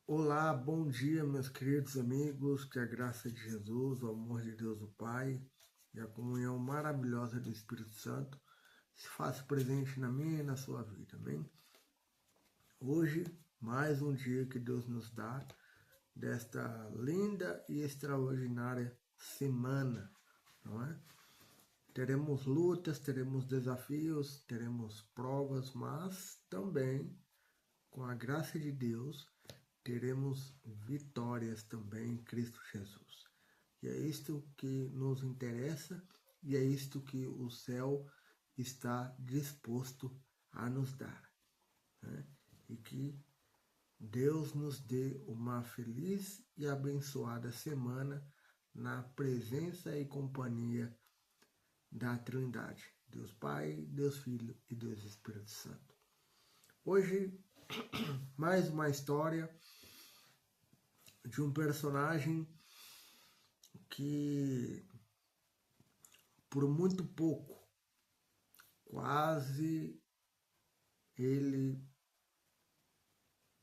Olá, bom dia, meus queridos amigos, que a graça de Jesus, o amor de Deus o Pai e a comunhão maravilhosa do Espírito Santo se faça presente na minha e na sua vida, amém? Hoje, mais um dia que Deus nos dá desta linda e extraordinária semana, não é? Teremos lutas, teremos desafios, teremos provas, mas também, com a graça de Deus, teremos vitórias também em Cristo Jesus. E é isto que nos interessa e é isto que o céu está disposto a nos dar, né? E que Deus nos dê uma feliz e abençoada semana na presença e companhia da Trindade, Deus Pai, Deus Filho e Deus Espírito Santo. Hoje, mais uma história de um personagem que, por muito pouco, quase ele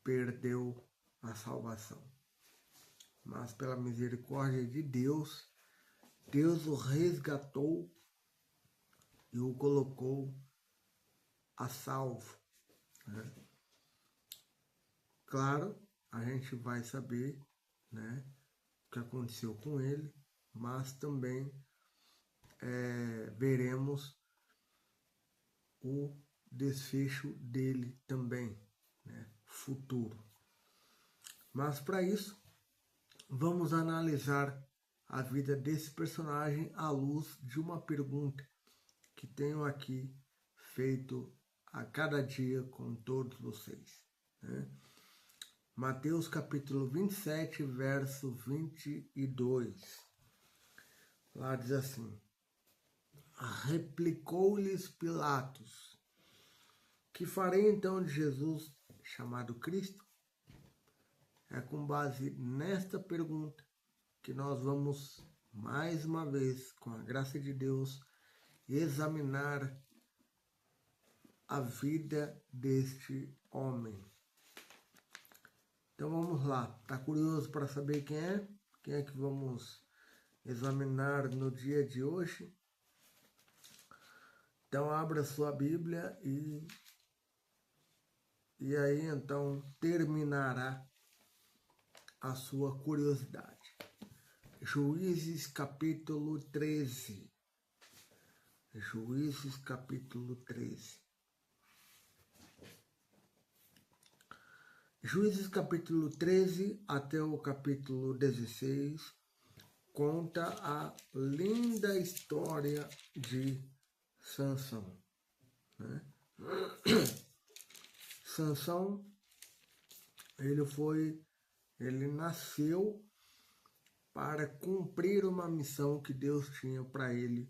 perdeu a salvação. Mas pela misericórdia de Deus, Deus o resgatou e o colocou a salvo, né? Claro, a gente vai saber, né, o que aconteceu com ele, mas também veremos o desfecho dele também, né, futuro. Mas para isso, vamos analisar a vida desse personagem à luz de uma pergunta que tenho aqui feito a cada dia com todos vocês, né? Mateus capítulo 27, verso 22. Lá diz assim: replicou-lhes Pilatos: que farei então de Jesus chamado Cristo? É com base nesta pergunta que nós vamos, mais uma vez, com a graça de Deus, examinar a vida deste homem. Então vamos lá. Tá curioso para saber quem é? Quem é que vamos examinar no dia de hoje? Então abra sua Bíblia e aí então terminará a sua curiosidade. Juízes capítulo 13. Juízes capítulo 13. Juízes capítulo 13 até o capítulo 16 conta a linda história de Sansão, né? Sansão, ele nasceu para cumprir uma missão que Deus tinha para ele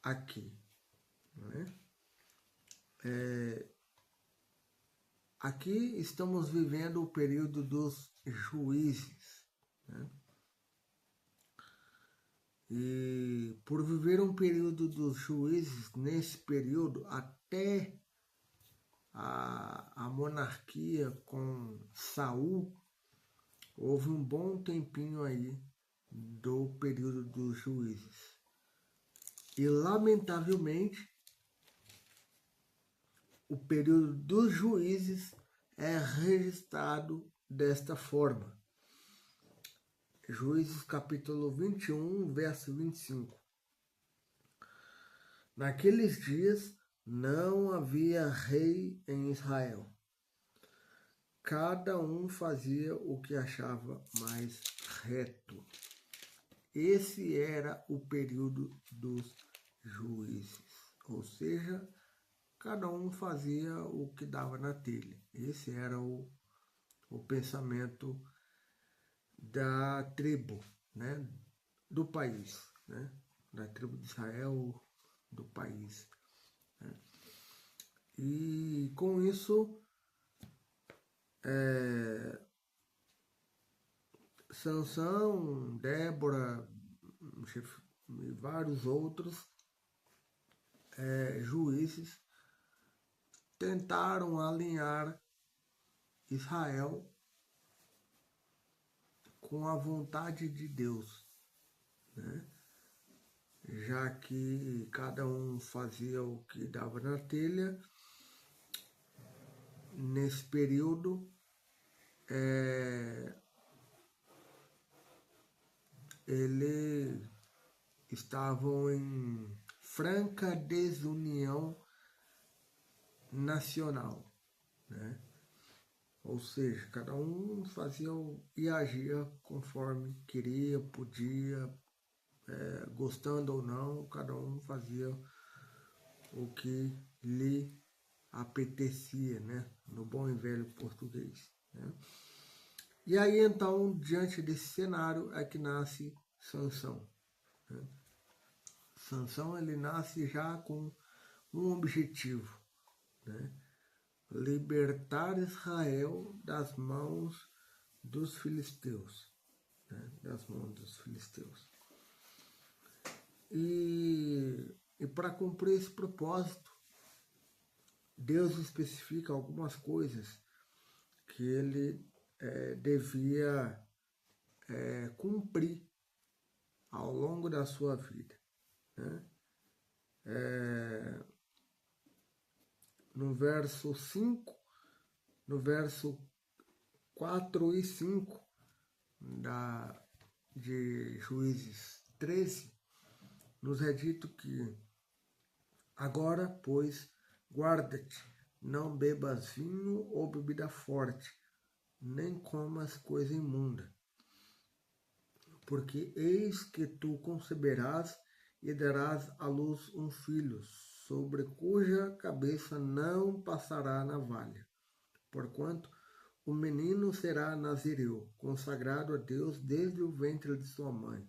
aqui, né? Aqui estamos vivendo o período dos juízes, né? E por viver um período dos juízes, nesse período, até a monarquia com Saul, houve um bom tempinho aí do período dos juízes. E, lamentavelmente, o período dos juízes é registrado desta forma. Juízes capítulo 21, verso 25. Naqueles dias não havia rei em Israel. Cada um fazia o que achava mais reto. Esse era o período dos juízes. Ou seja, cada um fazia o que dava na telha. Esse era o pensamento da tribo, né, do país, né, da tribo de Israel, do país, né? E com isso, Sansão, Débora e vários outros juízes tentaram alinhar Israel com a vontade de Deus, né? Já que cada um fazia o que dava na telha. Nesse período, eles estavam em franca desunião nacional, né? Ou seja, cada um fazia e agia conforme queria, podia, gostando ou não, cada um fazia o que lhe apetecia, né? No bom e velho português, né? E aí, então, diante desse cenário é que nasce Sansão, né? Sansão, ele nasce já com um objetivo, né? Libertar Israel das mãos dos filisteus, né? Das mãos dos filisteus. E para cumprir esse propósito, Deus especifica algumas coisas que ele devia cumprir ao longo da sua vida, né? No verso 5, no verso 4 e 5 de Juízes 13, nos é dito que agora, pois, guarda-te, não bebas vinho ou bebida forte, nem comas coisa imunda, porque eis que tu conceberás e darás à luz um filho, sobre cuja cabeça não passará navalha, porquanto o menino será nazireu, consagrado a Deus desde o ventre de sua mãe,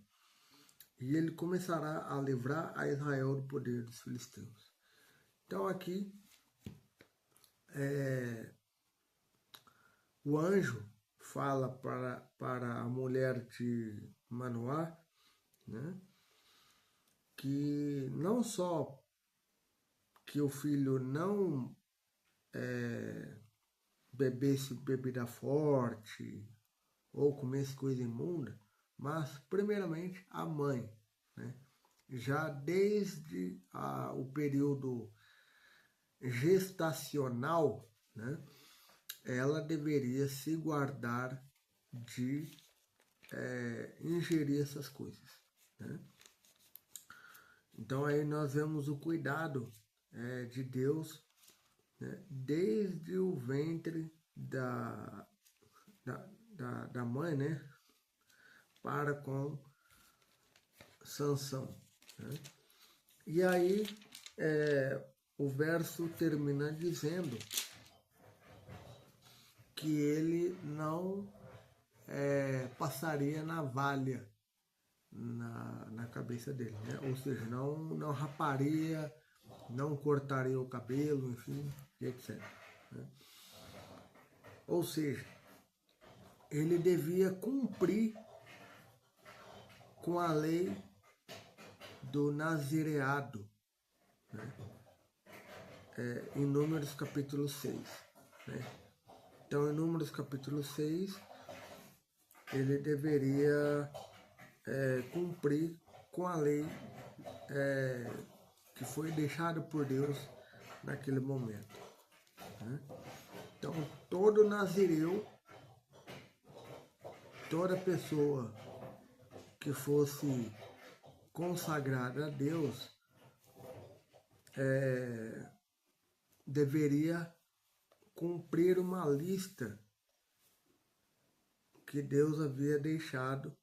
e ele começará a livrar a Israel do poder dos filisteus. Então aqui o anjo fala para a mulher de Manoá, né, que não só que o filho não bebesse bebida forte ou comesse coisa imunda, mas primeiramente a mãe, né, já desde o período gestacional, né, ela deveria se guardar de ingerir essas coisas, né? Então aí nós vemos o cuidado de Deus, né, desde o ventre da mãe, né, para com Sansão, né? E aí o verso termina dizendo que ele não passaria navalha na cabeça dele, né? Ou seja, não raparia, não cortaria o cabelo, enfim, etc, né? Ou seja, ele devia cumprir com a lei do nazireado, né? Em Números capítulo 6, né? Então, em Números capítulo 6, ele deveria cumprir com a lei que foi deixada por Deus naquele momento, né? Então, todo nazireu, toda pessoa que fosse consagrada a Deus, deveria cumprir uma lista que Deus havia deixado,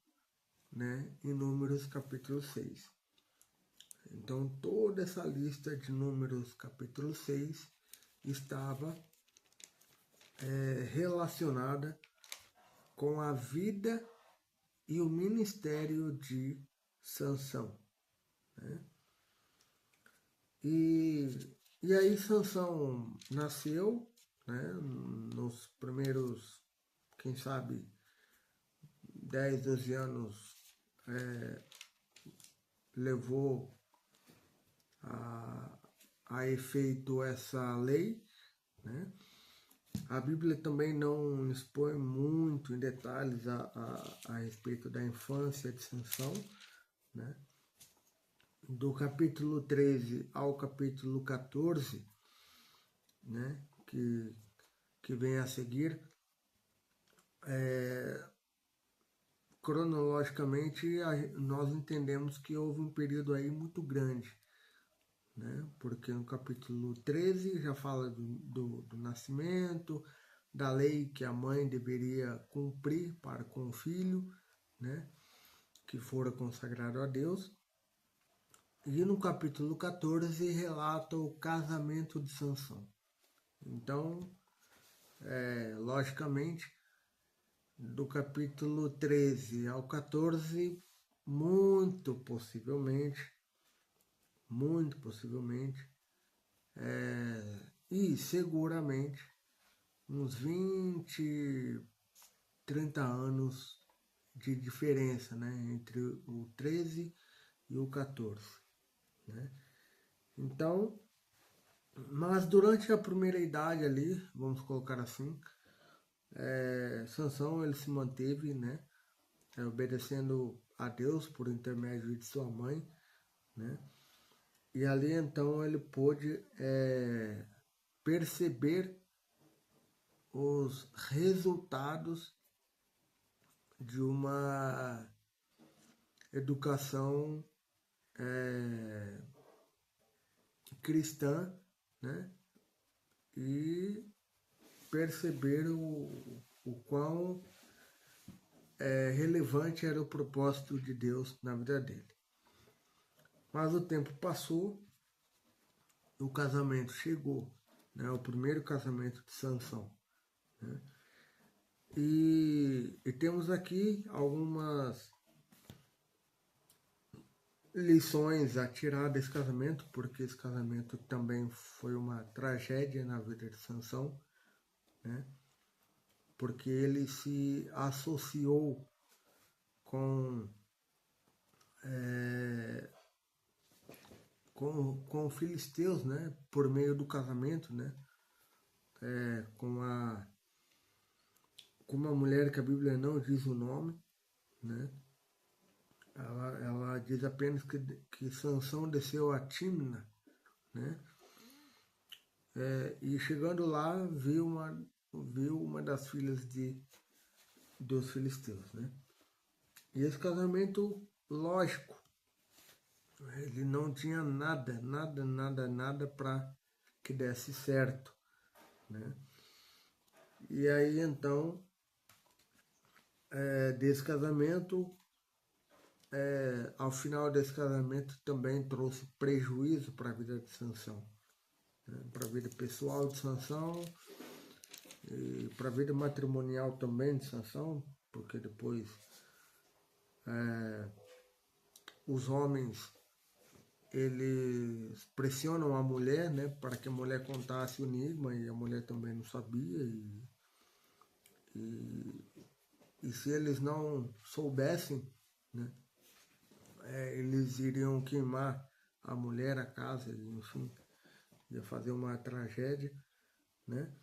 né, em Números capítulo 6. Então, toda essa lista de Números capítulo 6 estava relacionada com a vida e o ministério de Sansão, né? E aí Sansão nasceu, né, nos primeiros, quem sabe, 10, 12 anos, levou a efeito essa lei, né? A Bíblia também não expõe muito em detalhes a respeito da infância de Sansão, né? Do capítulo 13 ao capítulo 14, né? Que vem a seguir, cronologicamente nós entendemos que houve um período aí muito grande, né? Porque no capítulo 13 já fala do nascimento, da lei que a mãe deveria cumprir para com o filho, né? Que fora consagrado a Deus. E no capítulo 14 relata o casamento de Sansão. Então, logicamente, do capítulo 13 ao 14, muito possivelmente, e seguramente, uns 20, 30 anos de diferença, né, entre o 13 e o 14. Né? Então, mas durante a primeira idade ali, vamos colocar assim, Sansão ele se manteve, né, obedecendo a Deus por intermédio de sua mãe, né, e ali então ele pôde perceber os resultados de uma educação cristã, né, e perceber o quão relevante era o propósito de Deus na vida dele. Mas o tempo passou, o casamento chegou, né, o primeiro casamento de Sansão. Né, e temos aqui algumas lições a tirar desse casamento, porque esse casamento também foi uma tragédia na vida de Sansão, né, porque ele se associou com com filisteus, né, por meio do casamento, né, com uma mulher que a Bíblia não diz o nome, né, ela diz apenas que Sansão desceu a Tímna, né, e chegando lá viu uma das filhas dos filisteus, né, e esse casamento, lógico, ele não tinha nada para que desse certo, né? E aí então, desse casamento, ao final desse casamento também trouxe prejuízo para a vida de Sansão, né? Para a vida pessoal de Sansão e para a vida matrimonial também de Sansão, porque depois os homens eles pressionam a mulher, né, para que a mulher contasse o enigma, e a mulher também não sabia, e se eles não soubessem, né, eles iriam queimar a mulher, a casa, enfim, ia fazer uma tragédia, né,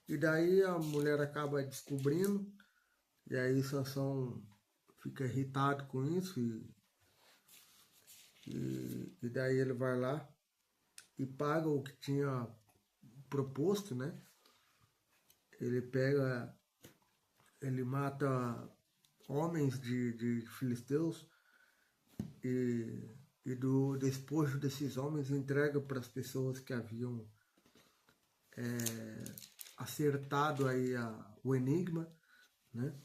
e daí a mulher acaba descobrindo, e aí Sansão fica irritado com isso, e daí ele vai lá e paga o que tinha proposto, né? Ele mata homens de filisteus e do despojo desses homens entrega para as pessoas que haviam acertado aí o enigma, né?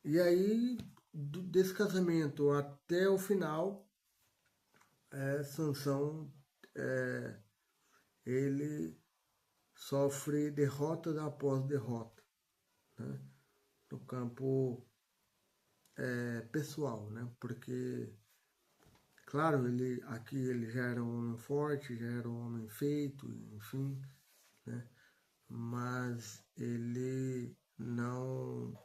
E aí, desse casamento até o final, Sansão, ele sofre derrota após derrota, né? No campo pessoal, né? Porque, claro, aqui ele já era um homem forte, já era um homem feito, enfim, né? Mas ele não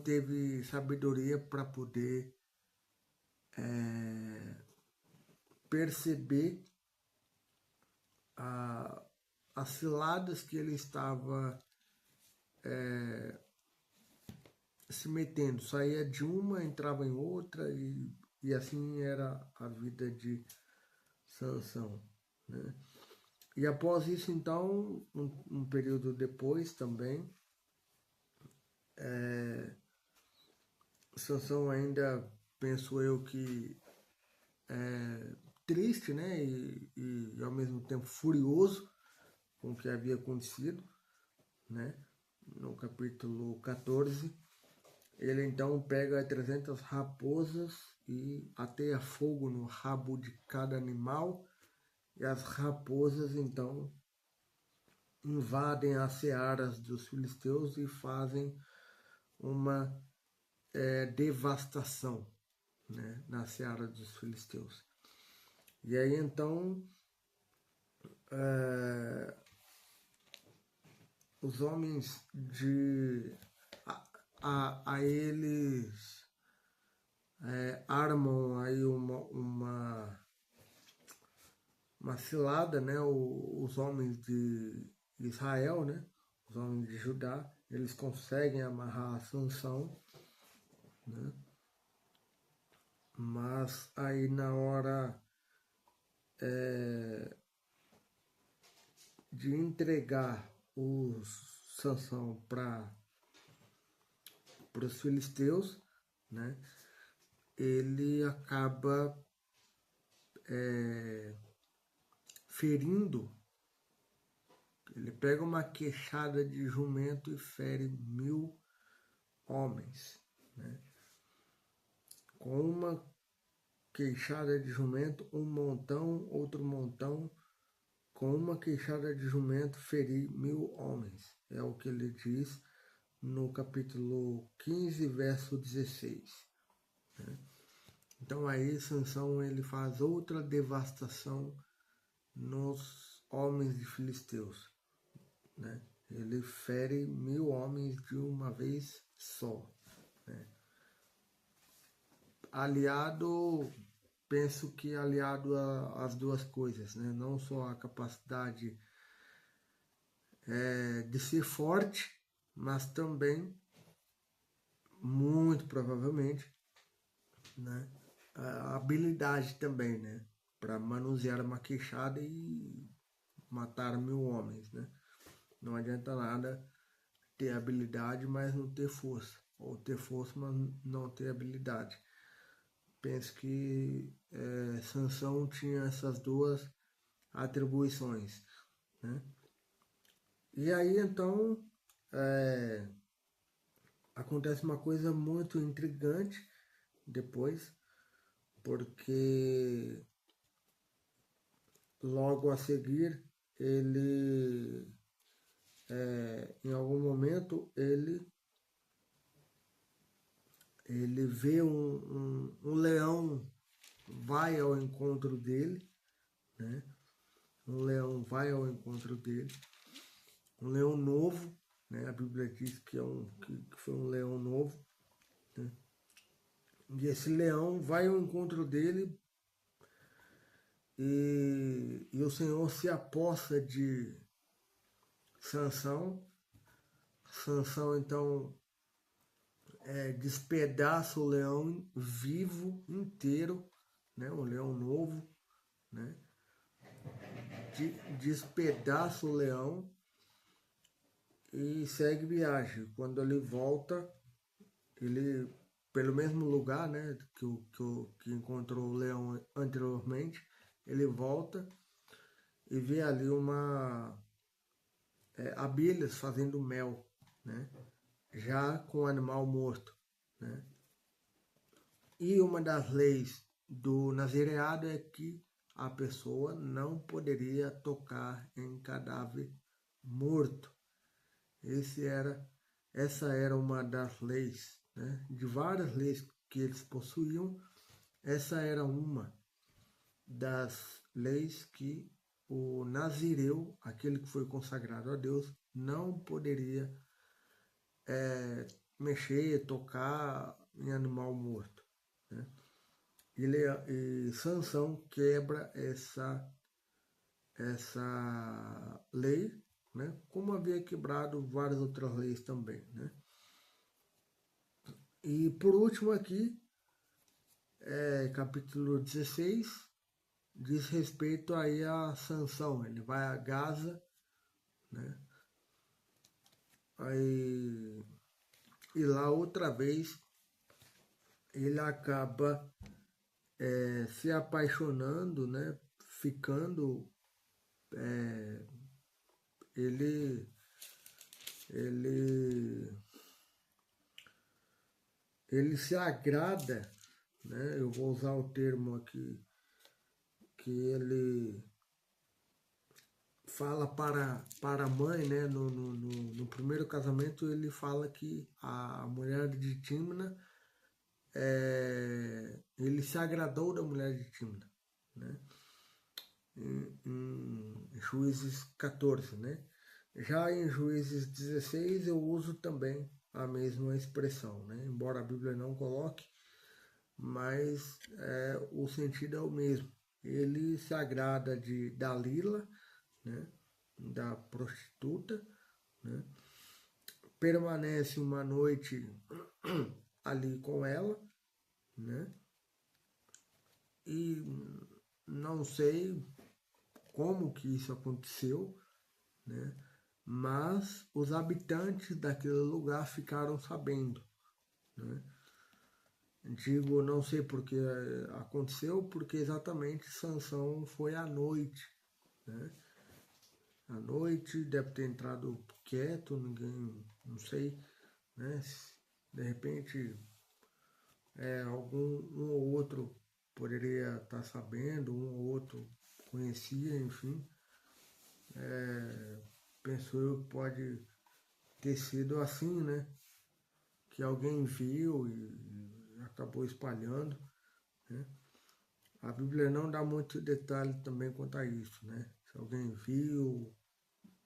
teve sabedoria para poder perceber as ciladas que ele estava se metendo. Saía de uma, entrava em outra e assim era a vida de Sansão, né? E após isso, então, um período depois também, Sansão ainda, penso eu que triste, né? E ao mesmo tempo furioso com o que havia acontecido, né? No capítulo 14, ele então pega 300 raposas e ateia fogo no rabo de cada animal, e as raposas então invadem as searas dos filisteus e fazem uma devastação, né, na seara dos filisteus. E aí então os homens a eles armam aí uma cilada, né? Os homens de Israel, né? Os homens de Judá, eles conseguem amarrar Sansão, né? Mas aí na hora de entregar o Sansão para os filisteus, né? Ele acaba ferindo. Ele pega uma queixada de jumento e fere 1000 homens, né? Com uma queixada de jumento, um montão, outro montão, com uma queixada de jumento, feri 1000 homens. É o que ele diz no capítulo 15, verso 16. Né? Então aí Sansão ele faz outra devastação nos homens de filisteus, né? Ele fere 1000 homens de uma vez só, né? Aliado, penso que aliado às duas coisas, né? Não só a capacidade de ser forte, mas também, muito provavelmente, né? A habilidade também, né? Para manusear uma queixada e matar 1000 homens, né? Não adianta nada ter habilidade, mas não ter força. Ou ter força, mas não ter habilidade. Penso que Sansão tinha essas duas atribuições, né? E aí, então, acontece uma coisa muito intrigante depois, porque logo a seguir, ele, em algum momento, ele vê um leão vai ao encontro dele, né? Um leão vai ao encontro dele, um leão novo, né? A Bíblia diz que foi um leão novo, né? E esse leão vai ao encontro dele e o Senhor se apossa de Sansão. Sansão então despedaça o leão vivo inteiro, né? Um leão novo, né? Despedaça o leão e segue viagem. Quando ele volta, ele pelo mesmo lugar, né, que encontrou o leão anteriormente, ele volta e vê ali abelhas fazendo mel, né, já com o animal morto, né. E uma das leis do nazireado é que a pessoa não poderia tocar em cadáver morto. Essa era uma das leis, né? De várias leis que eles possuíam, essa era uma das leis que o nazireu, aquele que foi consagrado a Deus, não poderia mexer, tocar em animal morto, né? E Sansão quebra essa lei, né? Como havia quebrado várias outras leis também, né? E por último aqui, capítulo 16, diz respeito aí a Sansão. Ele vai a Gaza, né? Aí, e lá outra vez ele acaba se apaixonando, né? Ficando, ele, ele, ele se agrada, né? Eu vou usar o termo aqui, que ele fala para a mãe, né? No primeiro casamento ele fala que a mulher de Tímna, ele se agradou da mulher de Tímna, né? Em Juízes 14, né? Já em Juízes 16 eu uso também a mesma expressão, né? Embora a Bíblia não coloque, mas o sentido é o mesmo. Ele se agrada de Dalila, né? Da prostituta, né? Permanece uma noite ali com ela, né? E não sei como que isso aconteceu, né? Mas os habitantes daquele lugar ficaram sabendo, né? Digo, não sei porque aconteceu, porque exatamente Sansão foi à noite, né? À noite, deve ter entrado quieto, ninguém, não sei, né? De repente, algum um ou outro poderia estar sabendo, um ou outro conhecia, enfim. Penso eu que pode ter sido assim, né? Que alguém viu e acabou espalhando, né? A Bíblia não dá muito detalhe também quanto a isso, né? Se alguém viu,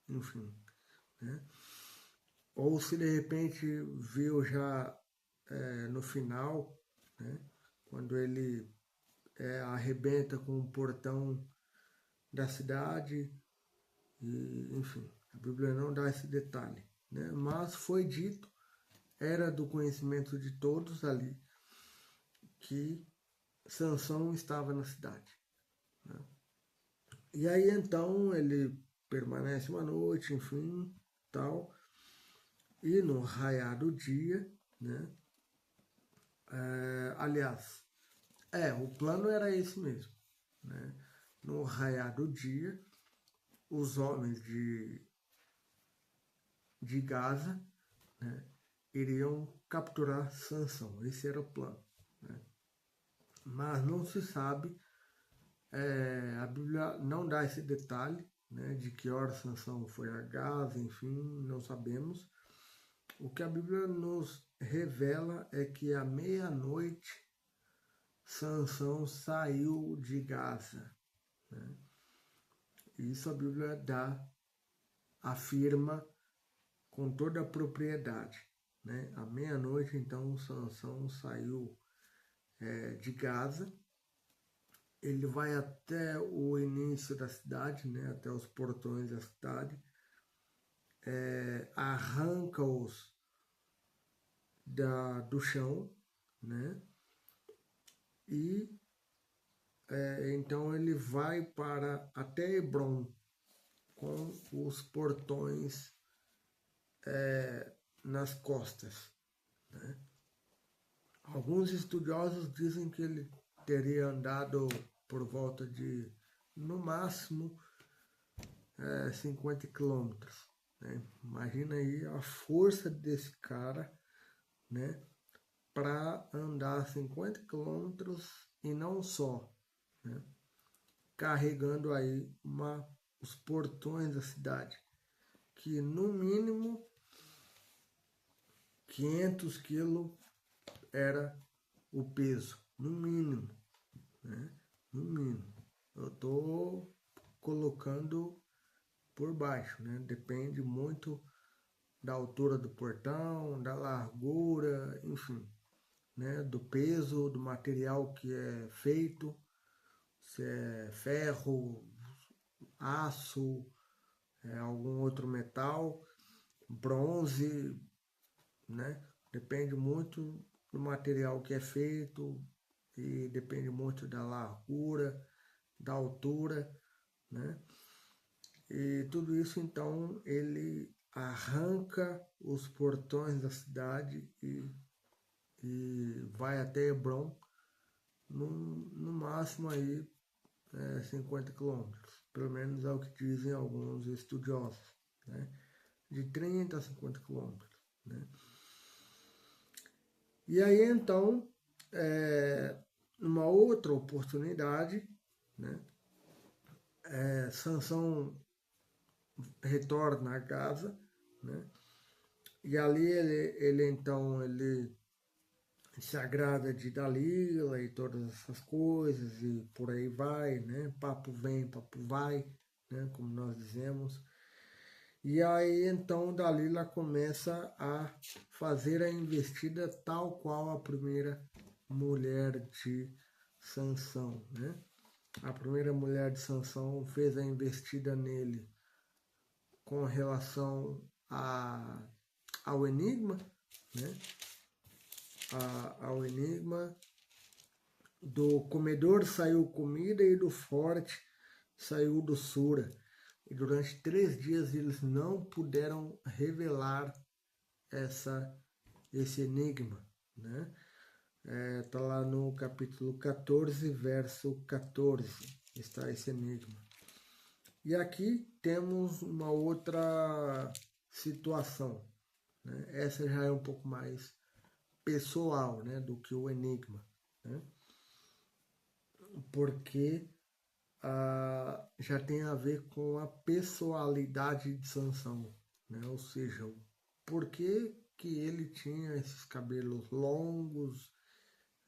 enfim, né? Ou se de repente viu já no final, né? Quando ele arrebenta com o portão da cidade, e, enfim, a Bíblia não dá esse detalhe, né? Mas foi dito, era do conhecimento de todos ali, que Sansão estava na cidade, né? E aí então ele permanece uma noite, enfim, tal, e no raiar do dia, né? Aliás, o plano era esse mesmo, né? No raiar do dia, os homens de Gaza, né, iriam capturar Sansão. Esse era o plano, né? Mas não se sabe, a Bíblia não dá esse detalhe, né, de que hora Sansão foi a Gaza, enfim, não sabemos. O que a Bíblia nos revela é que à meia-noite Sansão saiu de Gaza, né? Isso a Bíblia afirma com toda a propriedade, né? À meia-noite, então, Sansão saiu de Gaza. Ele vai até o início da cidade, né? Até os portões da cidade, arranca-os do chão, né? E então ele vai para até Hebron com os portões nas costas, né? Alguns estudiosos dizem que ele teria andado por volta de, no máximo, 50 quilômetros, né? Imagina aí a força desse cara, né? Para andar 50 quilômetros e não só, né? Carregando aí os portões da cidade, que no mínimo 500 quilos era o peso, no mínimo, né? No mínimo. Eu estou colocando por baixo, né? Depende muito da altura do portão, da largura, enfim, né? Do peso, do material que é feito, se é ferro, aço, algum outro metal, bronze, né? Depende muito do material que é feito e depende muito da largura, da altura, né? E tudo isso, então, ele arranca os portões da cidade e vai até Hebron, no máximo aí 50 quilômetros. Pelo menos é o que dizem alguns estudiosos, né? De 30 a 50 quilômetros, né? E aí, então, numa outra oportunidade, né? Sansão retorna a Gaza, né? E ali ele se agrada de Dalila e todas essas coisas e por aí vai, né? Papo vem, papo vai, né? Como nós dizemos. E aí então Dalila começa a fazer a investida tal qual a primeira mulher de Sansão, né? A primeira mulher de Sansão fez a investida nele com relação ao enigma, né? Ao enigma do comedor saiu comida e do forte saiu doçura. E durante 3 dias eles não puderam revelar esse enigma, né? Tá lá no capítulo 14, verso 14, está esse enigma. E aqui temos uma outra situação, né? Essa já é um pouco mais pessoal, né, do que o enigma, né? Porque já tem a ver com a pessoalidade de Sansão, né? Ou seja, o porquê que ele tinha esses cabelos longos,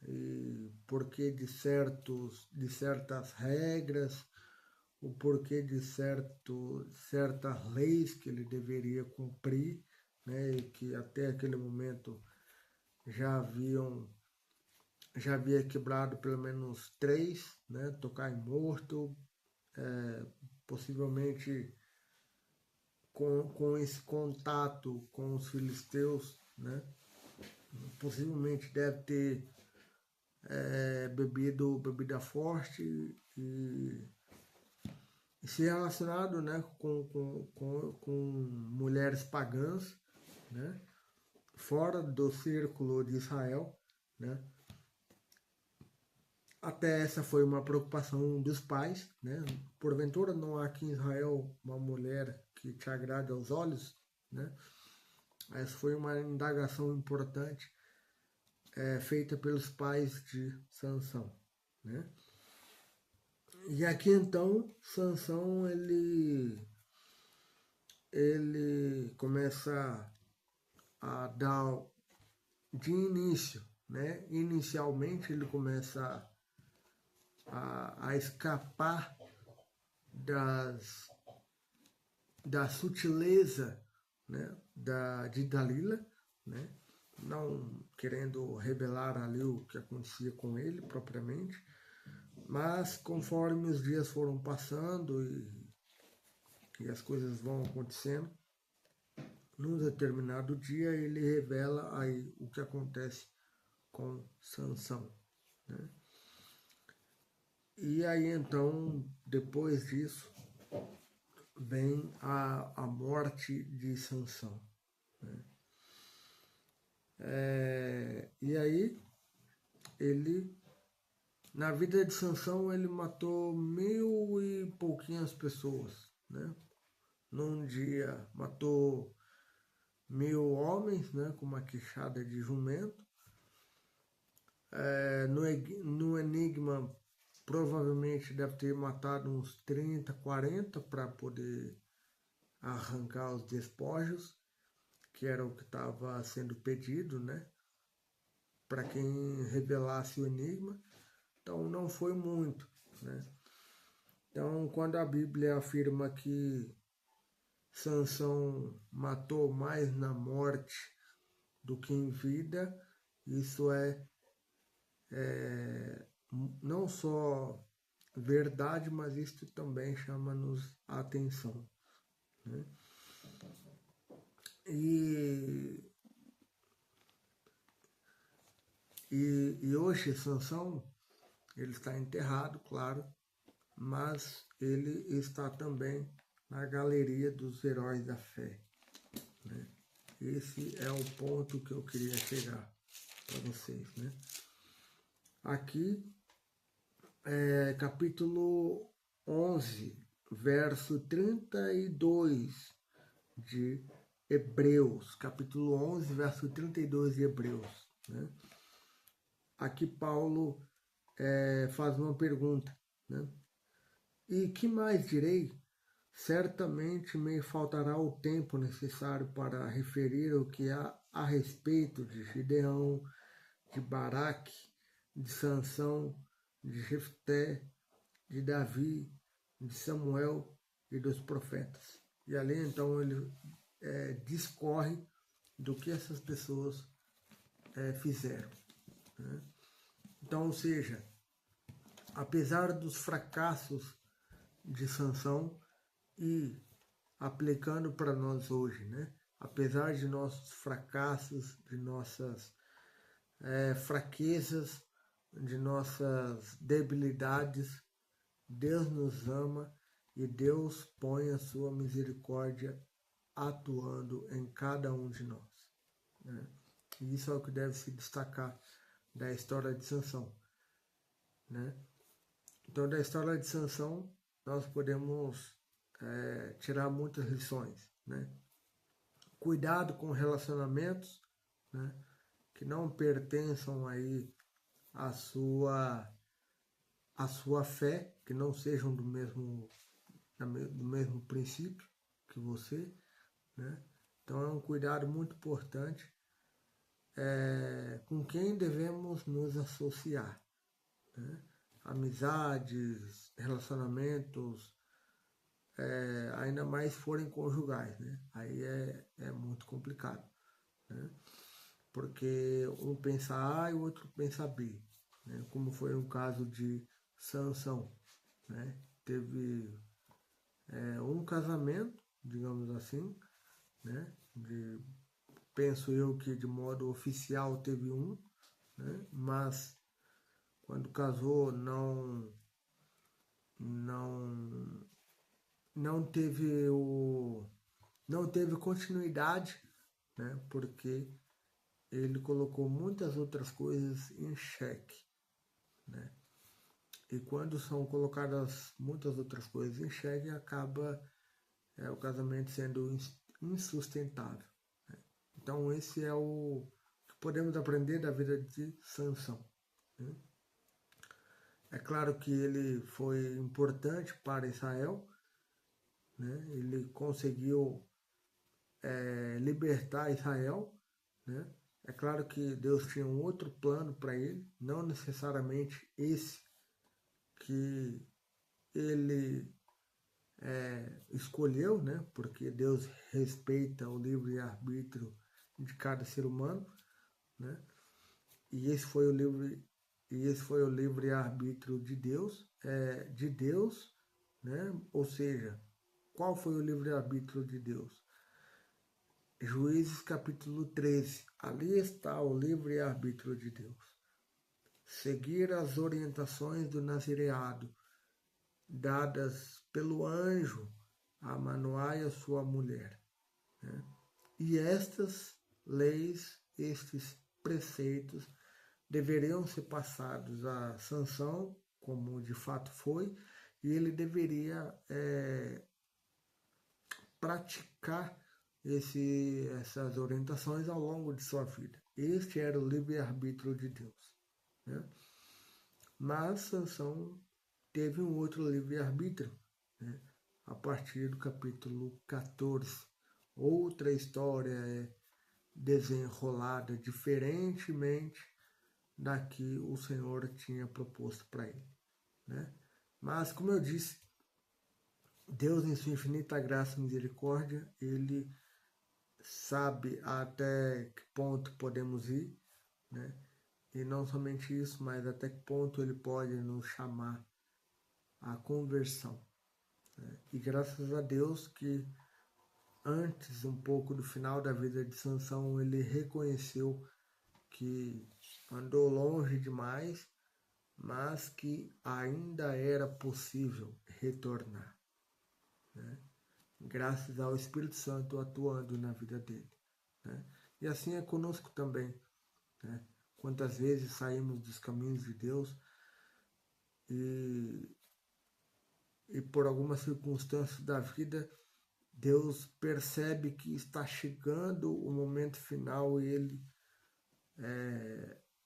e porquê de certas regras, o porquê de certas leis que ele deveria cumprir, né? E que até aquele momento já havia quebrado pelo menos 3, né? Tocar em morto, possivelmente com esse contato com os filisteus, né? Possivelmente deve ter bebido bebida forte e se relacionado, né, com mulheres pagãs, né? Fora do círculo de Israel, né? Até essa foi uma preocupação dos pais, né? Porventura não há aqui em Israel uma mulher que te agrade aos olhos, né? Essa foi uma indagação importante feita pelos pais de Sansão, né? E aqui então Sansão ele começa a dar de início, né? Inicialmente ele começa a escapar da sutileza, né, de Dalila, né, não querendo revelar ali o que acontecia com ele propriamente, mas conforme os dias foram passando e as coisas vão acontecendo, num determinado dia ele revela aí o que acontece com Sansão, né? E aí então, depois disso, vem a morte de Sansão, né? E aí, na vida de Sansão, ele matou 1000 e pouquinhas pessoas, né? Num dia, matou 1000 homens, né? Com uma queixada de jumento. No enigma, provavelmente deve ter matado uns 30, 40 para poder arrancar os despojos, que era o que estava sendo pedido, né? Para quem revelasse o enigma. Então não foi muito, né? Então quando a Bíblia afirma que Sansão matou mais na morte do que em vida, isso não só verdade, mas isto também chama-nos a atenção, né? E hoje Sansão, ele está enterrado, claro, mas ele está também na galeria dos heróis da fé, né? Esse é o ponto que eu queria chegar para vocês, né? Aqui, capítulo 11, verso 32 de Hebreus, capítulo 11, verso 32 de Hebreus, né? Aqui Paulo faz uma pergunta, né? E que mais direi? Certamente me faltará o tempo necessário para referir o que há a respeito de Gideão, de Baraque, de Sansão, de Jefté, de Davi, de Samuel e dos profetas. E ali então ele discorre do que essas pessoas fizeram, né? Então, ou seja, apesar dos fracassos de Sansão e aplicando para nós hoje, né? Apesar de nossos fracassos, de nossas fraquezas, de nossas debilidades, Deus nos ama e Deus põe a sua misericórdia atuando em cada um de nós, né? E isso é o que deve se destacar da história de Sansão, né? Então, da história de Sansão, nós podemos tirar muitas lições, né? Cuidado com relacionamentos, né, que não pertençam aí à sua fé, que não sejam do mesmo princípio que você, né? Então é um cuidado muito importante com quem devemos nos associar, né? Amizades, relacionamentos, ainda mais forem conjugais, né? Aí é muito complicado, né? Porque um pensa A e o outro pensa B, né? Como foi o caso de Sansão, né? Teve um casamento, digamos assim, né? Penso eu que de modo oficial teve um, né? Mas quando casou não não teve não teve continuidade, né? Porque ele colocou muitas outras coisas em xeque, né? E quando são colocadas muitas outras coisas em xeque, acaba o casamento sendo insustentável, né? Então esse é o que podemos aprender da vida de Sansão, né? É claro que ele foi importante para Israel, né? Ele conseguiu libertar Israel, né? É claro que Deus tinha um outro plano para ele, não necessariamente esse que ele escolheu, né? Porque Deus respeita o livre-arbítrio de cada ser humano, né? E esse foi o livre-arbítrio de Deus, né? Ou seja, qual foi o livre-arbítrio de Deus? Juízes capítulo 13. Ali está o livre-arbítrio de Deus. Seguir as orientações do nazireado, dadas pelo anjo a Manoá e a sua mulher, né? E estas leis, estes preceitos, deveriam ser passados a Sansão, como de fato foi, e ele deveria praticar essas orientações ao longo de sua vida. Este era o livre-arbítrio de Deus, né? Mas Sansão teve um outro livre-arbítrio, né? A partir do capítulo 14. Outra história é desenrolada diferentemente da que o Senhor tinha proposto para ele, né? Mas, como eu disse, Deus, em sua infinita graça e misericórdia, ele sabe até que ponto podemos ir, né? E não somente isso, mas até que ponto ele pode nos chamar a conversão, né? E graças a Deus que antes, um pouco do final da vida de Sansão, ele reconheceu que andou longe demais, mas que ainda era possível retornar, né? Graças ao Espírito Santo atuando na vida dele, né? E assim é conosco também, né? Quantas vezes saímos dos caminhos de Deus e por algumas circunstâncias da vida, Deus percebe que está chegando o momento final e Ele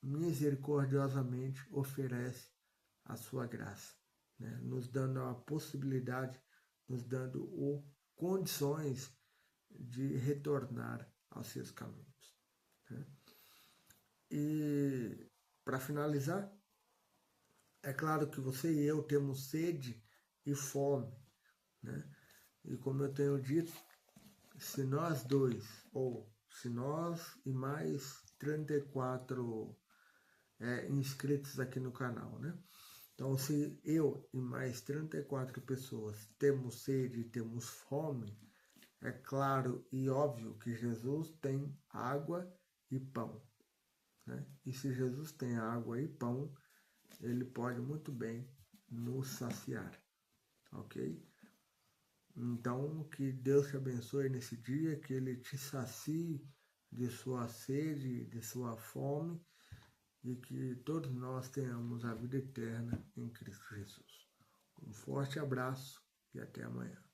misericordiosamente oferece a sua graça, né? Nos dando a possibilidade, nos dando condições de retornar aos seus caminhos, né? E para finalizar, é claro que você e eu temos sede e fome, né? E como eu tenho dito, se nós dois, ou se nós e mais 34 inscritos aqui no canal, né? Então, se eu e mais 34 pessoas temos sede e temos fome, é claro e óbvio que Jesus tem água e pão, né? E se Jesus tem água e pão, ele pode muito bem nos saciar, ok? Então, que Deus te abençoe nesse dia, que Ele te sacie de sua sede, de sua fome, e que todos nós tenhamos a vida eterna em Cristo Jesus. Um forte abraço e até amanhã.